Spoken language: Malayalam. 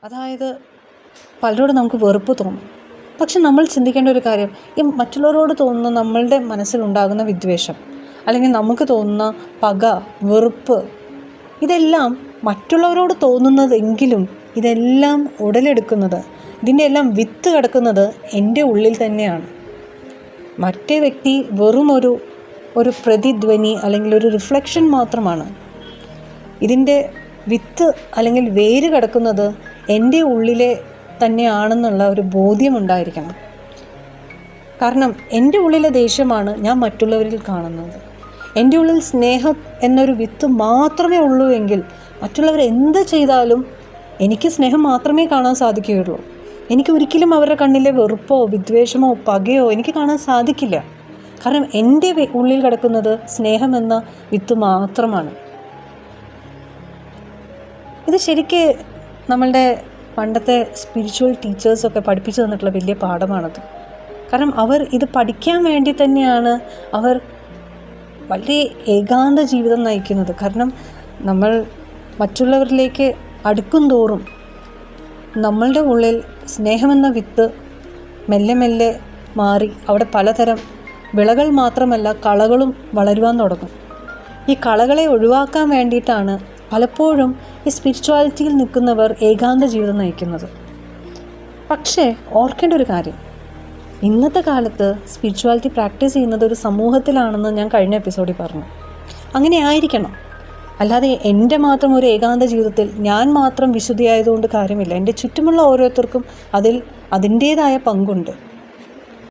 അതായത് പലരോടും നമുക്ക് വെറുപ്പ് തോന്നും. പക്ഷെ നമ്മൾ ചിന്തിക്കേണ്ട ഒരു കാര്യം, ഈ മറ്റുള്ളവരോട് തോന്നുന്ന നമ്മളുടെ മനസ്സിലുണ്ടാകുന്ന വിദ്വേഷം, അല്ലെങ്കിൽ നമുക്ക് തോന്നുന്ന പക, വെറുപ്പ്, ഇതെല്ലാം മറ്റുള്ളവരോട് തോന്നുന്നതെങ്കിലും ഇതെല്ലാം ഉടലെടുക്കുന്നത്, ഇതിൻ്റെ എല്ലാം വിത്ത് കിടക്കുന്നത് എൻ്റെ ഉള്ളിൽ തന്നെയാണ്. മറ്റേ വ്യക്തി വെറും ഒരു പ്രതിധ്വനി അല്ലെങ്കിൽ ഒരു റിഫ്ലക്ഷൻ മാത്രമാണ്. ഇതിൻ്റെ വിത്ത് അല്ലെങ്കിൽ വേര് കിടക്കുന്നത് എൻ്റെ ഉള്ളിലെ തന്നെയാണെന്നുള്ള ഒരു ബോധ്യമുണ്ടായിരിക്കണം. കാരണം എൻ്റെ ഉള്ളിലെ ദേഷ്യമാണ് ഞാൻ മറ്റുള്ളവരിൽ കാണുന്നത്. എൻ്റെ ഉള്ളിൽ സ്നേഹം എന്നൊരു വിത്ത് മാത്രമേ ഉള്ളൂ എങ്കിൽ മറ്റുള്ളവർ എന്ത് ചെയ്താലും എനിക്ക് സ്നേഹം മാത്രമേ കാണാൻ സാധിക്കുകയുള്ളൂ. എനിക്ക് ഒരിക്കലും അവരുടെ കണ്ണിലെ വെറുപ്പോ വിദ്വേഷമോ പകയോ എനിക്ക് കാണാൻ സാധിക്കില്ല. കാരണം എൻ്റെ ഉള്ളിൽ കിടക്കുന്നത് സ്നേഹമെന്ന വിത്ത് മാത്രമാണ്. ഇത് ശരിക്ക് നമ്മളുടെ പണ്ടത്തെ സ്പിരിച്വൽ ടീച്ചേഴ്സൊക്കെ പഠിപ്പിച്ചു തന്നിട്ടുള്ള വലിയ പാഠമാണത്. കാരണം അവർ ഇത് പഠിക്കാൻ വേണ്ടി തന്നെയാണ് അവർ വളരെ ഏകാന്ത ജീവിതം നയിക്കുന്നത്. കാരണം നമ്മൾ മറ്റുള്ളവരിലേക്ക് അടുക്കും തോറും നമ്മളുടെ ഉള്ളിൽ സ്നേഹമെന്ന വിത്ത് മെല്ലെ മെല്ലെ മാറി അവിടെ പലതരം വിളകൾ മാത്രമല്ല കളകളും വളരുവാൻ തുടങ്ങും. ഈ കളകളെ ഒഴിവാക്കാൻ വേണ്ടിയിട്ടാണ് പലപ്പോഴും ഈ സ്പിരിച്വാലിറ്റിയിൽ നിൽക്കുന്നവർ ഏകാന്ത ജീവിതം നയിക്കുന്നത്. പക്ഷേ ഓർക്കേണ്ട ഒരു കാര്യം, ഇന്നത്തെ കാലത്ത് സ്പിരിച്വാലിറ്റി പ്രാക്ടീസ് ചെയ്യുന്നത് ഒരു സമൂഹത്തിലാണെന്ന് ഞാൻ കഴിഞ്ഞ എപ്പിസോഡിൽ പറഞ്ഞു. അങ്ങനെ ആയിരിക്കണം. അല്ലാതെ എൻ്റെ മാത്രം ഒരു ഏകാന്ത ജീവിതത്തിൽ ഞാൻ മാത്രം വിശുദ്ധിയായതുകൊണ്ട് കാര്യമില്ല. എൻ്റെ ചുറ്റുമുള്ള ഓരോരുത്തർക്കും അതിൻ്റേതായ പങ്കുണ്ട്.